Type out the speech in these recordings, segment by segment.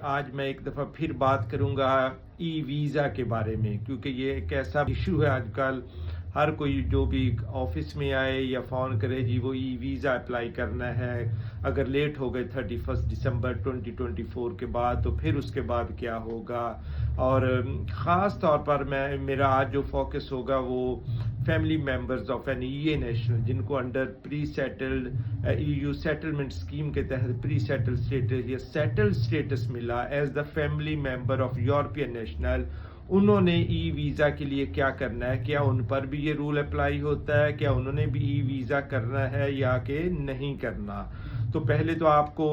آج میں ایک دفعہ پھر بات کروں گا ای ویزا کے بارے میں، کیونکہ یہ ایک ایسا ایشو ہے آج کل. ہر کوئی جو بھی آفس میں آئے یا فون کرے جی وہ ای ویزا اپلائی کرنا ہے، اگر لیٹ ہو گئے 31 دسمبر 2024 کے بعد تو پھر اس کے بعد کیا ہوگا. اور خاص طور پر میرا آج جو فوکس ہوگا وہ family members of N E A national جن کو under pre settled E U settlement scheme کے تحت پری سیٹل اسٹیٹس یا سیٹل اسٹیٹس ملا as the family member of European national. انہوں نے ای ویزا کے لیے کیا کرنا ہے، کیا ان پر بھی یہ رول اپلائی ہوتا ہے، کیا انہوں نے بھی ای ویزا کرنا ہے یا کہ نہیں کرنا. تو پہلے تو آپ کو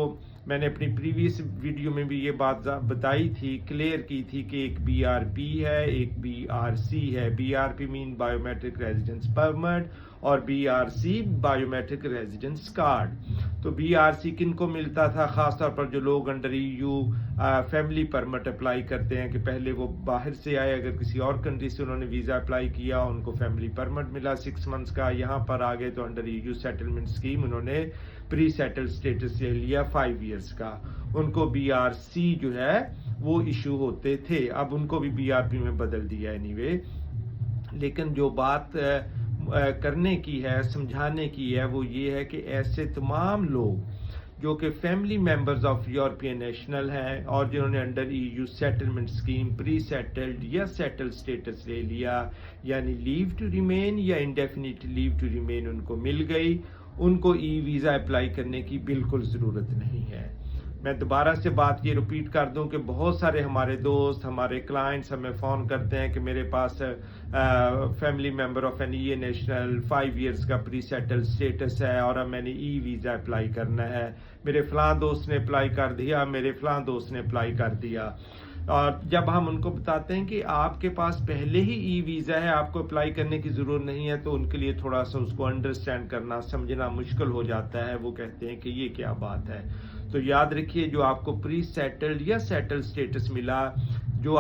میں نے اپنی پریویس ویڈیو میں بھی یہ بات بتائی تھی، کلیئر کی تھی کہ ایک بی آر پی ہے، ایک بی آر سی ہے. بی آر پی مین بایو میٹرک ریزیڈنس پرمٹ اور B R C biometric residence card. تو بی آر سی کن کو ملتا تھا؟ خاص طور پر جو لوگ under E U family permit apply کرتے ہیں کہ پہلے وہ باہر سے آئے، اگر کسی اور کنٹری سے انہوں نے ویزا اپلائی کیا ان کو فیملی پرمٹ ملا 6 منتھس کا. یہاں پر آ گئے تو under E U settlement scheme انہوں نے پری سیٹل اسٹیٹس لے لیا 5 ایئرس کا. ان کو بی آر سی جو ہے وہ ایشو ہوتے تھے، اب ان کو بھی بی آر پی میں بدل دیا اینی وے. لیکن جو بات کرنے کی ہے، سمجھانے کی ہے، وہ یہ ہے کہ ایسے تمام لوگ جو کہ family members of European national ہیں اور جنہوں نے under E U settlement scheme pre settled یا سیٹل اسٹیٹس لے لیا، یعنی لیو ٹو ریمین یا انڈیفینٹ لیو ٹو ریمین ان کو مل گئی، ان کو ای ویزا اپلائی کرنے کی بالکل ضرورت نہیں ہے. میں دوبارہ سے بات یہ رپیٹ کر دوں کہ بہت سارے ہمارے دوست، ہمارے کلائنٹس ہمیں فون کرتے ہیں کہ میرے پاس family member of N E A national 5 years کا پری سیٹل اسٹیٹس ہے اور اب میں نے ای ویزا اپلائی کرنا ہے، میرے فلاں دوست نے اپلائی کر دیا، میرے فلاں دوست نے اپلائی کر دیا. اور جب ہم ان کو بتاتے ہیں کہ آپ کے پاس پہلے ہی ای ویزا ہے، آپ کو اپلائی کرنے کی ضرورت نہیں ہے، تو ان کے لیے تھوڑا سا اس کو انڈرسٹینڈ کرنا، سمجھنا مشکل ہو جاتا ہے. وہ کہتے ہیں کہ یہ کیا بات ہے. تو یاد رکھیے جو آپ کو پری سیٹلڈ یا سیٹل اسٹیٹس ملا، جو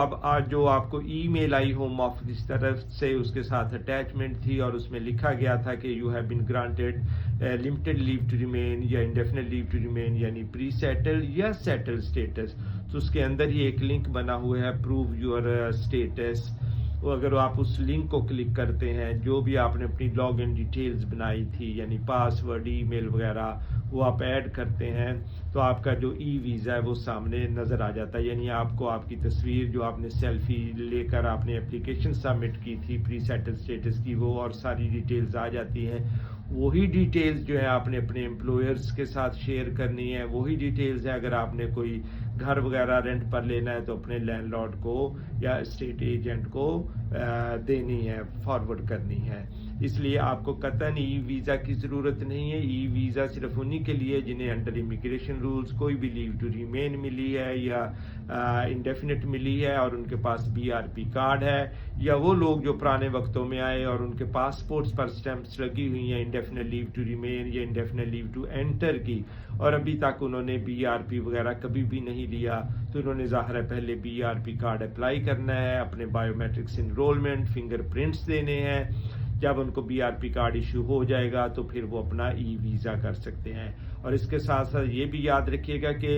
آپ کو ای میل آئی ہوم آفس کی طرف سے، اس کے ساتھ اٹیچمنٹ تھی اور اس میں لکھا گیا تھا کہ you have been granted limited leave to remain یا انڈیفینٹ لیو ٹو ریمین یعنی پری سیٹل یا سیٹل اسٹیٹس. تو اس کے اندر ہی ایک لنک بنا ہوا ہے پروو یور اسٹیٹس. اگر آپ اس لنک کو کلک کرتے ہیں، جو بھی آپ نے اپنی لاگ ان ڈیٹیلز بنائی تھی یعنی پاس ورڈ، ای میل وغیرہ، وہ آپ ایڈ کرتے ہیں تو آپ کا جو ای ویزا ہے وہ سامنے نظر آ جاتا ہے. یعنی آپ کو آپ کی تصویر جو آپ نے سیلفی لے کر آپ نے اپلیکیشن سبمٹ کی تھی پری سیٹل اسٹیٹس کی، وہ اور ساری ڈیٹیلز آ جاتی ہیں. وہی ڈیٹیلز جو ہے آپ نے اپنے امپلائرز کے ساتھ شیئر کرنی ہے، وہی ڈیٹیلز ہے اگر آپ نے کوئی گھر وغیرہ رینٹ پر لینا ہے تو اپنے لینڈ لارڈ کو یا اسٹیٹ ایجنٹ کو دینی ہے، فارورڈ کرنی ہے. اس لیے آپ کو قطعاً ای ویزا کی ضرورت نہیں ہے. ای ویزا صرف انہی کے لیے جنہیں انڈر امیگریشن رولز کوئی بھی لیو ٹو ریمین ملی ہے یا انڈیفینٹ ملی ہے اور ان کے پاس بی آر پی کارڈ ہے، یا وہ لوگ جو پرانے وقتوں میں آئے اور ان کے پاسپورٹس پر سٹیمپس لگی ہوئی ہیں انڈیفینٹ لیو ٹو ریمین یا انڈیفینٹ لیو ٹو انٹر کی، اور ابھی تک انہوں نے بی آر پی وغیرہ کبھی بھی نہیں لیا. تو انہوں نے ظاہر ہے پہلے B R P card apply کرنا ہے، اپنے biometrics enrolment, finger prints دینے ہیں. جب ان کو B R P card issue ہو جائے گا تو پھر وہ اپنا ای ویزا کر سکتے ہیں. اور اس کے ساتھ ساتھ یہ بھی یاد رکھیے گا کہ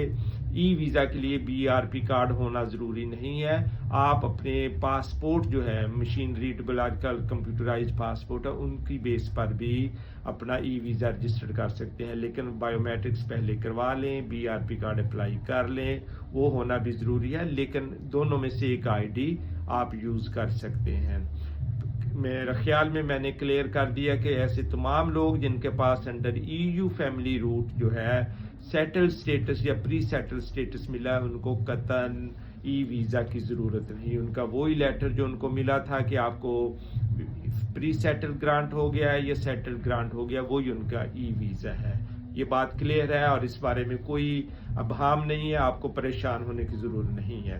ای ویزا کے لیے بی آر پی کارڈ ہونا ضروری نہیں ہے. آپ اپنے پاسپورٹ جو ہے مشین ریڈیبل آج کل کمپیوٹرائز پاسپورٹ ہے، ان کی بیس پر بھی اپنا ای ویزا رجسٹر کر سکتے ہیں. لیکن بایو میٹرکس پہلے کروا لیں، B R P card apply کر لیں، وہ ہونا بھی ضروری ہے. لیکن دونوں میں سے ایک آئی ڈی آپ یوز کر سکتے ہیں. میرے خیال میں نے کلیئر کر دیا کہ ایسے تمام لوگ جن کے پاس under E U family route جو ہے سیٹل سٹیٹس یا پری سیٹل سٹیٹس ملا ہے، ان کو قطعاً ای ویزا کی ضرورت نہیں. ان کا وہی لیٹر جو ان کو ملا تھا کہ آپ کو پری سیٹل گرانٹ ہو گیا ہے یا سیٹل گرانٹ ہو گیا، وہی ان کا ای ویزا ہے. یہ بات کلیئر ہے اور اس بارے میں کوئی ابہام نہیں ہے، آپ کو پریشان ہونے کی ضرورت نہیں ہے.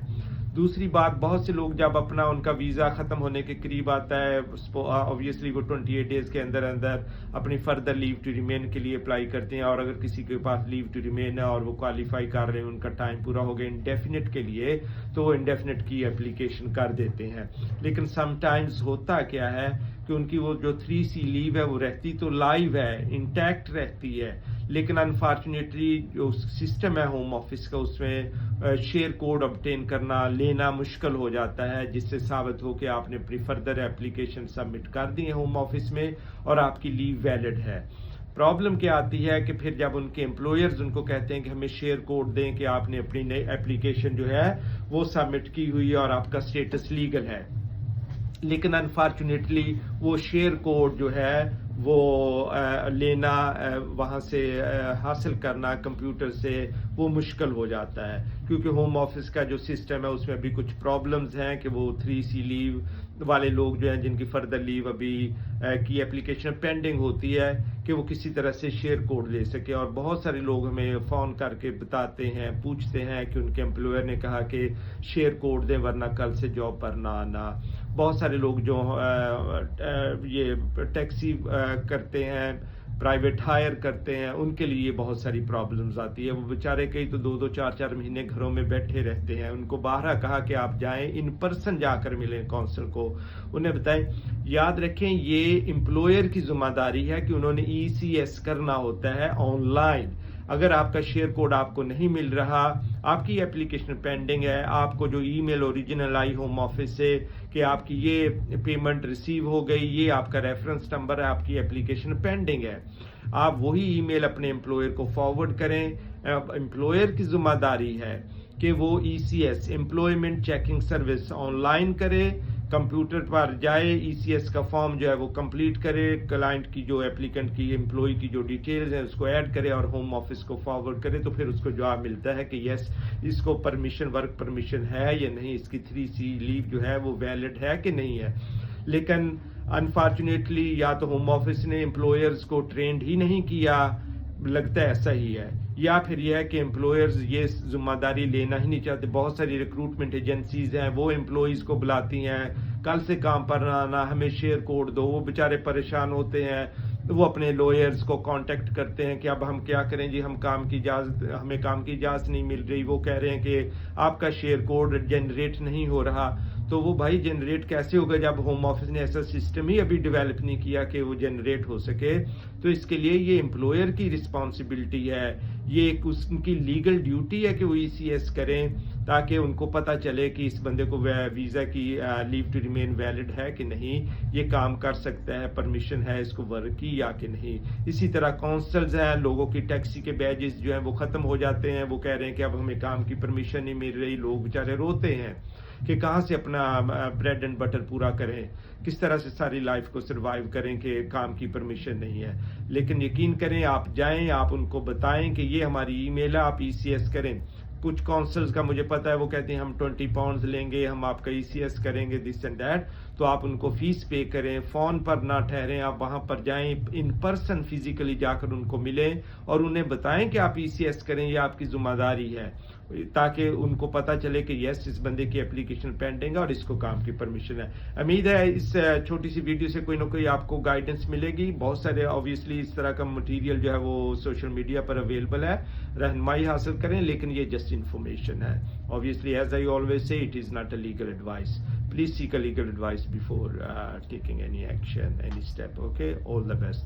دوسری بات، بہت سے لوگ جب اپنا ان کا ویزا ختم ہونے کے قریب آتا ہے، obviously وہ 28 ڈیز کے اندر اپنی فردر لیو ٹو ریمین کے لیے اپلائی کرتے ہیں. اور اگر کسی کے پاس لیو ٹو ریمین ہے اور وہ کوالیفائی کر رہے ہیں، ان کا ٹائم پورا ہو گیا انڈیفینٹ کے لیے، تو وہ انڈیفینٹ کی اپلیکیشن کر دیتے ہیں. لیکن سم ٹائمز ہوتا کیا ہے کہ ان کی وہ جو 3C لیو ہے وہ رہتی تو لائیو ہے، انٹیکٹ رہتی ہے، لیکن انفارچونیٹلی جو سسٹم ہے ہوم آفس کا، اس میں شیئر کوڈ obtain کرنا لینا مشکل ہو جاتا ہے، جس سے ثابت ہو کہ آپ نے اپنی فردر ایپلیکیشن سبمٹ کر دی ہے ہوم آفس میں اور آپ کی لیو ویلڈ ہے۔ پرابلم کیا آتی ہے کہ پھر جب ان کے امپلائرز ان کو کہتے ہیں کہ ہمیں شیئر کوڈ دیں کہ آپ نے اپنی نئی ایپلیکیشن جو ہے وہ سبمٹ کی ہوئی ہے اور آپ کا سٹیٹس لیگل ہے، لیکن انفارچونیٹلی وہ شیئر کوڈ جو ہے وہ لینا وہاں سے حاصل کرنا کمپیوٹر سے وہ مشکل ہو جاتا ہے، کیونکہ ہوم آفس کا جو سسٹم ہے اس میں بھی کچھ پرابلمز ہیں کہ وہ 3C لیو والے لوگ جو ہیں جن کی فردر لیو ابھی کی ایپلیکیشن پینڈنگ ہوتی ہے کہ وہ کسی طرح سے شیئر کوڈ لے سکے، اور بہت سارے لوگ ہمیں فون کر کے بتاتے ہیں، پوچھتے ہیں کہ ان کے امپلائر نے کہا کہ شیئر کوڈ دیں ورنہ کل سے جاب پر نہ آنا۔ بہت سارے لوگ جو یہ ٹیکسی کرتے ہیں، پرائیویٹ ہائر کرتے ہیں، ان کے لیے بہت ساری پرابلمز آتی ہے، وہ بیچارے کئی تو 2-2 4-4 مہینے گھروں میں بیٹھے رہتے ہیں۔ ان کو باہر کہا کہ آپ جائیں ان پرسن جا کر ملیں کونسل کو، انہیں بتائیں۔ یاد رکھیں یہ امپلائر کی ذمہ داری ہے کہ انہوں نے ECS کرنا ہوتا ہے آن لائن۔ اگر آپ کا شیئر کوڈ آپ کو نہیں مل رہا، آپ کی ایپلیکیشن پینڈنگ ہے، آپ کو جو ای میل اوریجنل آئی ہوم آفس سے کہ آپ کی یہ پیمنٹ ریسیو ہو گئی، یہ آپ کا ریفرنس نمبر ہے، آپ کی ایپلیکیشن پینڈنگ ہے، آپ وہی ای میل اپنے امپلائر کو فارورڈ کریں۔ امپلائر کی ذمہ داری ہے کہ وہ ECS employment checking service on line کرے، کمپیوٹر پر جائے، ECS کا فارم جو ہے وہ کمپلیٹ کرے، کلائنٹ کی جو ایپلیکنٹ کی امپلائی کی جو ڈیٹیلز ہیں اس کو ایڈ کرے اور ہوم آفس کو فارورڈ کرے، تو پھر اس کو جواب ملتا ہے کہ یس اس کو پرمیشن ورک پرمیشن ہے یا نہیں، اس کی 3C لیو جو ہے وہ ویلڈ ہے کہ نہیں ہے۔ لیکن انفارچونیٹلی یا تو ہوم آفس نے امپلائرز کو ٹرینڈ ہی نہیں کیا، لگتا ہے ایسا ہی ہے، یا پھر یہ ہے کہ امپلائرز یہ ذمہ داری لینا ہی نہیں چاہتے۔ بہت ساری ریکروٹمنٹ ایجنسیز ہیں، وہ امپلائیز کو بلاتی ہیں کل سے کام پر نہ آنا، ہمیں شیئر کوڈ دو، وہ بیچارے پریشان ہوتے ہیں، وہ اپنے لوئرز کو کانٹیکٹ کرتے ہیں کہ اب ہم کیا کریں جی، ہمیں کام کی اجازت نہیں مل رہی، وہ کہہ رہے ہیں کہ آپ کا شیئر کوڈ جنریٹ نہیں ہو رہا۔ تو وہ بھائی جنریٹ کیسے ہوگا جب ہوم آفس نے ایسا سسٹم ہی ابھی ڈیولپ نہیں کیا کہ وہ جنریٹ ہو سکے؟ تو اس کے لیے یہ امپلائر کی رسپانسبلٹی ہے، یہ ایک ان کی لیگل ڈیوٹی ہے کہ وہ ECS کریں تاکہ ان کو پتہ چلے کہ اس بندے کو ویزا کی لیو ٹو ریمین ویلڈ ہے کہ نہیں، یہ کام کر سکتا ہے، پرمیشن ہے اس کو ورک کی یا کہ نہیں۔ اسی طرح کونسلز ہیں، لوگوں کی ٹیکسی کے بیجز جو ہیں وہ ختم ہو جاتے ہیں، وہ کہہ رہے ہیں کہ اب ہمیں کام کی پرمیشن نہیں مل رہی، لوگ بیچارے روتے ہیں کہ کہاں سے اپنا بریڈ اینڈ بٹر پورا کریں، کس طرح سے ساری لائف کو سروائیو کریں کہ کام کی پرمیشن نہیں ہے۔ لیکن یقین کریں، آپ جائیں، آپ ان کو بتائیں کہ یہ ہماری ای میل ہے، آپ ECS کریں۔ کچھ کونسلز کا مجھے پتا ہے وہ کہتے ہیں ہم 20 پاؤنڈز لیں گے، ہم آپ کا ECS کریں گے، دس اینڈ دیٹ، تو آپ ان کو فیس پے کریں، فون پر نہ ٹھہریں، آپ وہاں پر جائیں، ان پرسن فزیکلی جا کر ان کو ملیں اور انہیں بتائیں کہ آپ ECS کریں، یہ آپ کی ذمہ داری ہے، تاکہ ان کو پتہ چلے کہ یس اس بندے کی ایپلیکیشن پینڈنگ ہے اور اس کو کام کی پرمیشن ہے۔ امید ہے اس چھوٹی سی ویڈیو سے کوئی نہ کوئی آپ کو گائیڈنس ملے گی۔ بہت سارے آبویسلی اس طرح کا مٹیریل جو ہے وہ سوشل میڈیا پر اویلیبل ہے، رہنمائی حاصل کریں، لیکن یہ جسٹ انفارمیشن ہے۔ Obviously, as I always say, it is not a legal advice. Please seek a legal advice before taking any action, any step. Okay, all the best.